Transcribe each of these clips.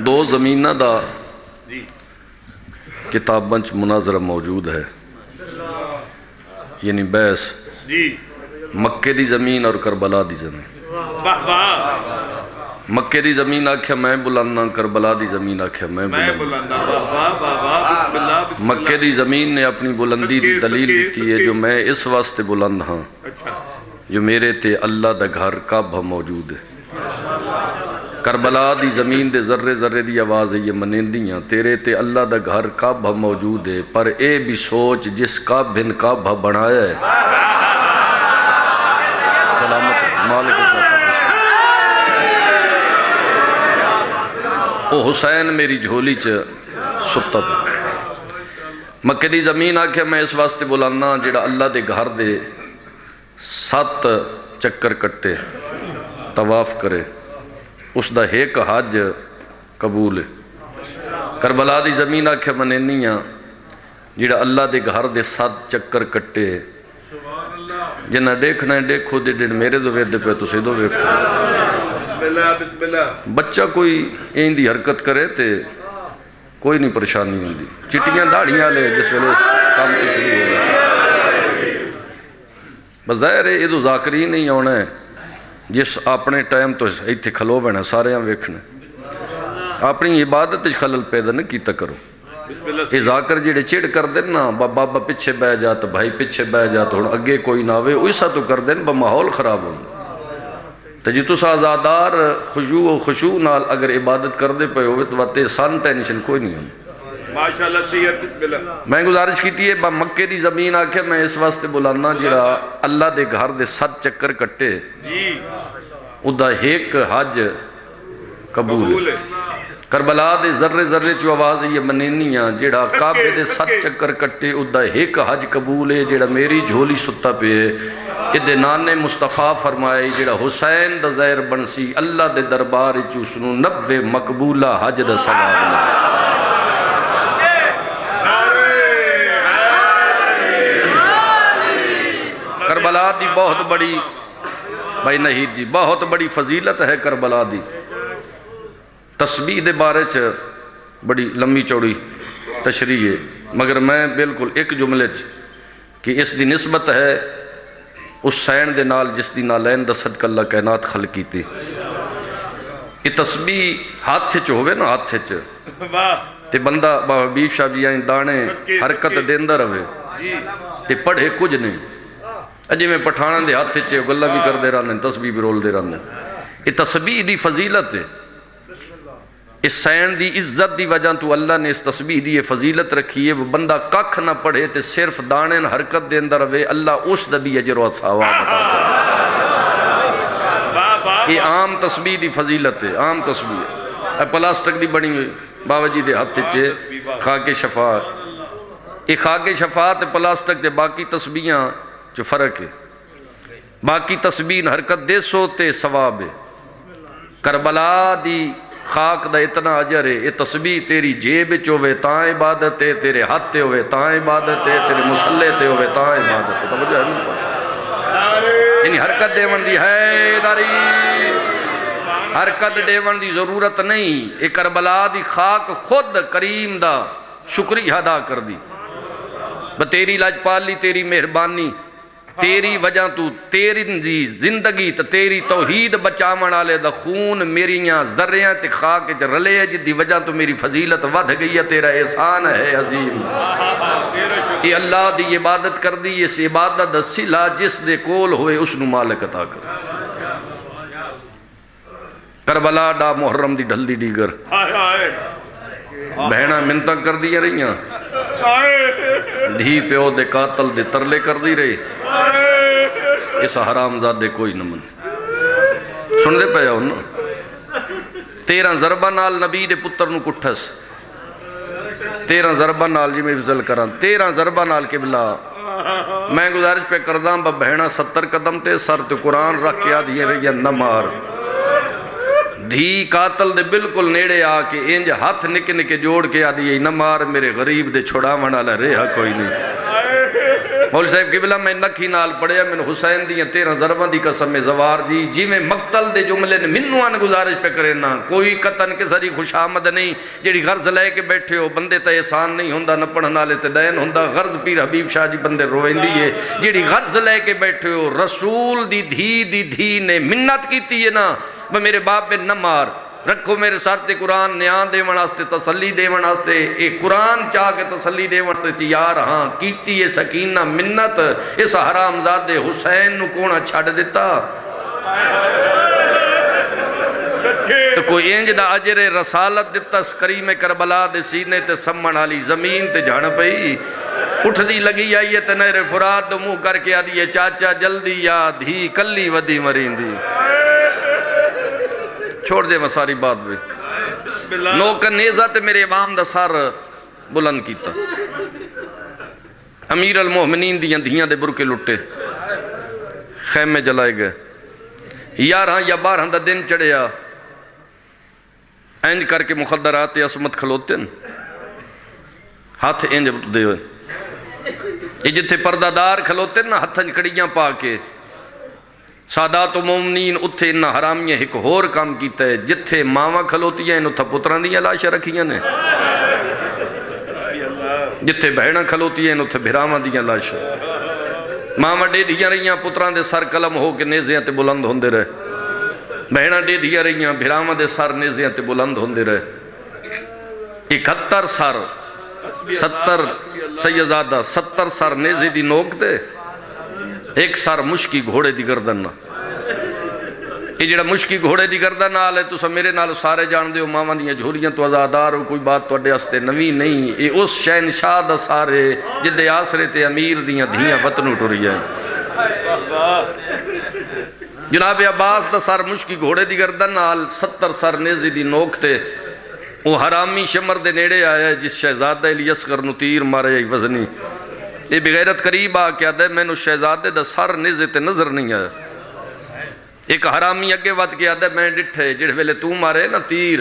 دو زمینہ دا کتاباں چ مناظرہ موجود ہے، یعنی بحث مکے دی زمین اور کربلا دی زمین۔ مکے دی زمین آکھیا میں بلنداں، کربلا دی زمین آکھیا میں بلنداں۔ مکے دی زمین نے اپنی بلندی دی دلیل دیتی ہے جو میں اس واسطے بلند ہاں جو میرے تے اللہ دا گھر کعبہ موجود ہے۔ کربلا دی زمین دے ذرے ذرے دی آواز ہے یہ منیندیاں تیرے تے اللہ دا گھر کعبہ موجود ہے، پر اے بھی سوچ جس کعبہ کعبہ بنایا ہے سلامت مالک ذات او حسین میری جھولی چ ستا پہ۔ مکے دی زمین آکھے میں اس واسطے بلانا جڑا اللہ دے گھر دے 7 چکر کٹے طواف کرے اس دا ایک حج قبول ہے۔ کربلا دی زمین آکھے منینیاں جڑا اللہ دے گھر دے 7 چکر کٹے جنہ دیکھنا ہے دیکھو دے دن میرے دو وید پہ تو سے دو ویکھو۔ بچہ کوئی این دی حرکت کرے تے کوئی نہیں پریشانی ہوں دی، چٹیاں داڑیاں لے جس ویلے کام کی شروع ہو گیا۔ بظاہر ہے یہ تو ذاکری نہیں ہونا ہے جس اپنے ٹائم تو ایتھے کھلو بنا سارے ہم ویکھنے اپنی عبادت خلل پیدا نہ کیتا کرو۔ یہ ذاکر جڑے چڑ کر دیں نا بابا پیچھے بہ جاتا بھائی پیچھے بہ جاتا ہوں اگے کوئی نہ ہوئے ایسا تو کر دیں ماحول خراب ہونا۔ تو جی تو آزادار خشوع و خشوع نال اگر عبادت کر دے پہ ہوئے تو واتے سان ٹینشن کوئی نہیں ہونا۔ ماشاءاللہ سید میں گزارش کیتی ہے مکے دی زمین آکھے میں اس واسطے بلانا جڑا اللہ دے گھر دے 7 چکر کٹے ادا ایک حج قبول ہے۔ کربلا دے ذرے ذرے چو آواز یہ منینیاں جڑا کعبے دے 7 چکر کٹے ادا ایک حج قبول ہے جڑا میری جھولی ستا پہ ادھے نانے مصطفیٰ فرمائے جڑا حسین دا زہر بنسی اللہ دے دربار چوسنو 90 مقبولہ حج دا ثواب۔ کربلا دی بہت بڑی بھائی نہید جی بہت بڑی فضیلت ہے کربلا دی۔ تسبیح دے بارے چ بڑی لمبی چوڑی تشریح ہے مگر میں بالکل ایک جملے چ کہ اس دی نسبت ہے اس سین دے نال جس دی نالین دا صدق اللہ کائنات خلقی تھی۔ یہ تسبیح ہاتھ چ ہوئے نا ہاتھ چ تے بندہ بابا حبیب شاہ جی آئیں دانے حرکت دیندہ روے تے پڑھے کچھ نہیں اجی میں پٹھانا دے ہاتھ چے گلہ بھی کر دے رہنے تسبیح بھی رول دے رہنے۔ یہ تسبیح دی فضیلت ہے، اس سین دی عزت دی وجہ تو اللہ نے اس تسبیح دی فضیلت رکھی ہے وہ بندہ ککھ نہ پڑھے تے صرف دانے حرکت دے اندر ہوئے اللہ اس دبی اجر و ثواب عطا کرے۔ یہ عام تسبیح دی فضیلت ہے، عام تسبیح ہے۔ پلاسٹک دی بنی ہوئی بابا جی دے ہاتھ چے خاک شفاعت، یہ خاک شفاعت پلاسٹک دے باقی تسبیحاں جو فرق ہے، باقی تسبیح حرکت دے سو تے ثواب ہے۔ کربلا دی خاک دا اتنا عجر ہے، یہ تسبیح تیری جیب چوے تاں عبادت ہے، تیرے ہاتھ تے ہوئے تاں عبادت ہے، تیرے مسلح تے ہوئے تاں عبادت ہے۔ توجہ ہے نہیں پاس یعنی حرکت دیون دی ہے داری حرکت دیون دی ضرورت نہیں۔ یہ کربلا دی خاک خود کریم دا شکریہ ادا کر دی تیری لاجپالی تیری مہربانی تیری وجہ تو تیری زندگی تو تیری توحید بچامن آلے دا خون میریاں ذریاں تے خاک چ رلے ہے جدی وجہ تو میری فضیلت ودھ گئی ہے، تیرا احسان ہے عظیم۔ یہ اللہ دی عبادت کر دی، اس عبادت دا صلہ جس دے کول ہوئے اس نو مالک عطا کر۔ کربلا ڈا محرم دی ڈھل دی ڈیگر بہنہ منتہ کر دیا رہیاں دھی پیو دے قاتل دے ترلے کر دی رہی اس حرام زادے کوئی نہ من سن دے پہ جاؤ نا 13 ضربہ نال نبی دے پتر نو کٹھس 13 ضربہ نال جی میں بزل کران 13 ضربہ نال کے بلا میں گزارش پہ کردام با بہنہ 70 قدم تے سر تے قرآن رکھ کے آدھی رہی نہ مار دھی قاتل دے بالکل نیڑے آ کے انج ہاتھ نکے نکے جوڑ کے آدھی نہ مار میرے غریب دے چھوڑا منالا رہا کوئی نہیں مولوی صاحب قبلہ میں نکھی نال پڑھیا من حسین دیاں 13 ضرباں دی قسم زوار جی جی میں مقتل دے جملے نے منوان گزارش پہ کرے نا کوئی قطن کے سری خوش آمد نہیں جیڑی غرض لے کے بیٹھے ہو بندے تے احسان نہیں ہوندہ نہ پڑھن والے تے دین ہوندہ غرض پیر حبیب شاہ جی بندے روئندی ہے جیڑی غرض لے کے بیٹھے ہو رسول دی دھی نے منت کیتی ہے نا وہ میرے باپ پہ نہ مار رکھو میرے سر تے قرآن نیان دے واسطے تسلی دے واسطے اے قرآن چاہ کے تسلی دے واسطے تیار ہاں کیتی ہے سکینہ منت اس حرام زادے حسین نو کونا چھڑ دیتا تو کوئی انج دا اجر رسالت دیتا اس کریم کربلا دے سینے تے سمن والی زمین تے جھڑ پئی اٹھ دی لگی آئیے تے نہر فرات دو منہ کر کے آدیے چاچا جلدی یا دھی کلی ودی مرین دی چھوڑ دے مساری بات بھی نوکر نیزہ تے میرے امام دا سار بلند کیتا امیر المومنین دیاں دھیاں دے برکے لٹے خیمے جلائے گئے 11 یا 12 دا دن چڑھیا اینج کر کے مخدرات عصمت کھلوتے ہیں ہاتھ اینج دے ہوئے یہ جتھے پردہ دار کھلوتے ہیں نا ہتھن کڑیاں پا کے سادات و مومنین اتھے انہا حرامیاں ایک ہور کام کیتا ہے جتھے ماما کھلوتی ہیں اتھا پتران دیاں لاشا رکھیاں نے جتھے بہنہ کھلوتی ہیں اتھے بھراما دیاں لاشا ماما ڈے دیاں رہیاں پتران دے سر قلم ہو کے نیزیاں تے بلند ہوندے رہے بہنہ ڈے دیاں رہیاں بھراما دے سر نیزیاں تے بلند ہوندے رہے 71 سر 70 سیدزادہ 70 سر نیزی دی نوک دے ایک سر مشکی گھوڑے دی گردن نا یہ جڑا مشکی گھوڑے دی گردن آلے تو سب میرے نال سارے جان دے ہو ماما دیاں جھولیاں تو آزادار ہو کوئی بات تو اڈے ہستے نوی نہیں یہ اس شہنشاہ دا سارے جدے آسرے تے امیر دیاں دھیاں وطنو ٹوری ہیں جناب عباس دا سر مشکی گھوڑے دی گردن آل 70 سر نیزی دی نوک تے وہ حرامی شمر دے نیڑے آیا ہے جس شہزادہ الیسغر نو تیر مارے ہے وزنی یہ بغیرت قریب آ کے آدھے میں نو شہزادے دا سر نیزے تے نظر نہیں آیا ایک حرامی اگے ود کے آدھے میں ڈٹھے جڑے ویلے تو مارے نا تیر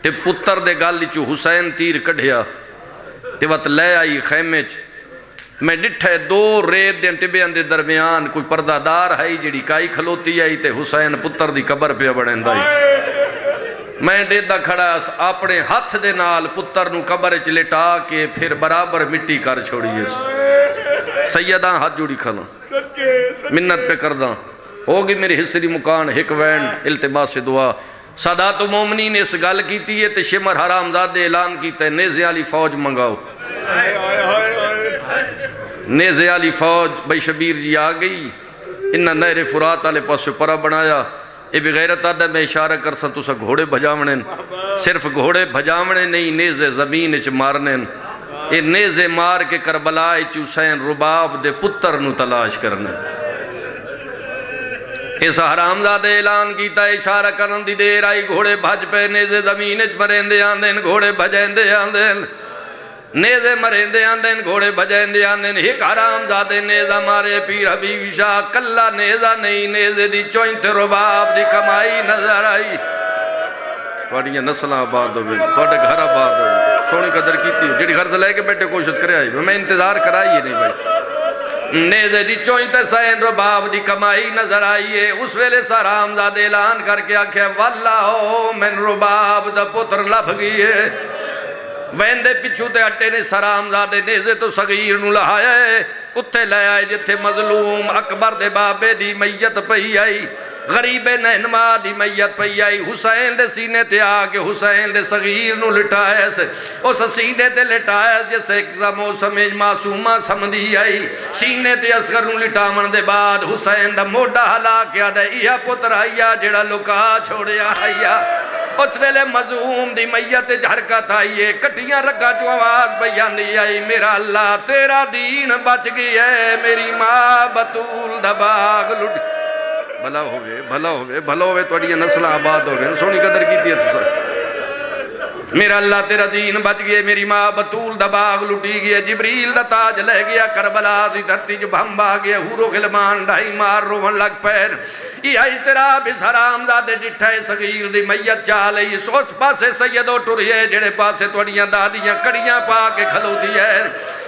تے پتر دے گالی چو حسین تیر کڑھیا تے وقت لے آئی خیمے چ میں ڈٹھے 2 ریت دیں ٹبیاں دے درمیان کوئی پردہ دار ہے جڑی کائی کھلوتی آئی تے حسین پتر دی قبر پہ بڑھیں دائی میں ڈیدہ کھڑا اپنے ہاتھ دے نال پتر نو قبر چ لٹا کے پھر برابر مٹی کر چھوڑیے سیدہ ہاتھ جوڑی کھلا منت پہ کردہ ہوگی میری حصری مکان ایک وینڈ التباس دعا سادات و مومنین نے اس گل کیتی ہے تے شمر حرام زادے اعلان کیتا ہے نیزے والی فوج منگاؤ نیزے والی فوج بھائی شبیر جی آ گئی انہاں نہر فرات والے پاسے پرا بنایا یہ بغیرت آدھا میں اشارہ کر سا تو سا گھوڑے بھجاونے صرف گھوڑے بھجاونے نہیں نیزے زمین اچھ مارنے یہ نیزے مار کے کربلا اچھ حسین رباب دے پتر نو تلاش کرنے اس حرام زادے اعلان کیتا اشارہ کرن دی دیر آئی گھوڑے بھج پہ نیزے زمین اچھ مرین آندین گھوڑے بھجین آندین نیزے مرین آندین گھوڑے بھجین آندین ایک حرام زادے نیزہ مارے پیر حبیب شاہ کلا نیزہ نہیں نیزے دی چوئنت رباب دی کمائی نظر آئی توڑیاں نسلہ آباد ہوئے توڑے گھر آباد ہوئے سونی قدر کیتی ہو جڑی غرض لے کے بیٹھے کوشش کرے آئی میں انتظار کرائیے نہیں بھائی نیزے دی چوئنت سین رباب دی کمائی نظر آئیے اس ویلے سا حرام زادے اعلان کر کے آکھے واللہ من رباب دا پتر لبھ گئیے ویندے پچھو تے اٹے نے سرام زادے نیزے تو صغیر نو لہایا ہے اتھے لے آئے جتھے مظلوم اکبر دے بابے دی میت پہی آئی غریب نہنما دی میت پہی آئی حسین دے سینے تے آگے حسین دے صغیر نو لٹائے سے اس سینے تے لٹائے جیسے ایک موسم معصومہ سمدھی آئی سینے تے اصغر نو لٹامن دے بعد حسین دا موڑا ہلا کیا دے ایہا پتر آئیا جڑا لکا چھوڑیا آئیا اس ویلے مظلوم دی میت حرکت آئیے کٹیاں رکھا جو آواز بیانی آئی میرا اللہ تیرا دین بچ گئی ہے میری ماں بطول دباغ لٹ بھلا ہوئے بھلا ہوئے بھلا ہوئے توڑی نسل آباد ہوئے سونی قدر کی تھی تو سر میرا اللہ تیرا دین بچ گئے میری ماں بطول دباغ لٹی گئے جبریل دا تاج لے گیا کربلا دی دھرتی جو بھم با گیا ہورو غلمان ڈھائی مار روحن لگ پیر یہ اجتراب اس حرام زادے ڈٹھائے صغیر دی میت چالے اس پاسے سیدو ٹوریے جڑے پاسے توڑیاں دادیاں کڑیاں پا کے کھلو دی ہے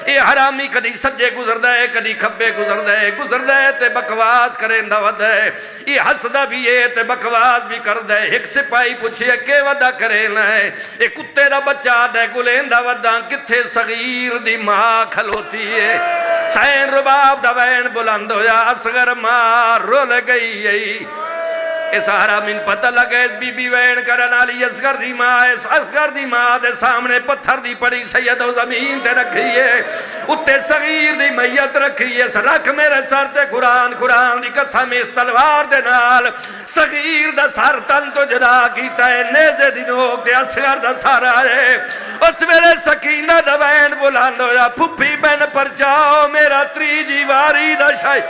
یہ حرامی کدی سجے گزردا ہے کدی کھبے گزردا ہے تے بکواس کریندا ودا ہے یہ ہسدا بھی ہے تے بکواس بھی کردا ہے ایک سپاہی پوچھے کہ ودا کرینا ہے اے کتے دا بچہ دے گلیندا ودا کتھے صغیر دی ماں کھلوتی ہے سین رباب دا وین بلند ہویا اصغر ماں رول گئی ہے اس حرامین پتہ لگے اس بی بی وین کرن آلی اصغر دی ماں اس اصغر دی ماں دے سامنے پتھر دی پڑی سید و زمین تے رکھی ہے اتے صغیر دی میت رکھی ہے رکھ میرے سر تے قرآن دی قسم اس تلوار دے نال صغیر دا سر تن تو جدا کیتا ہے نیزے دی نوک تے اصغر دا سر آئے اس ویلے سکینہ دا وین بلند ہویا پھپھی بین پر جاؤ میرا تری جیواری دا شائی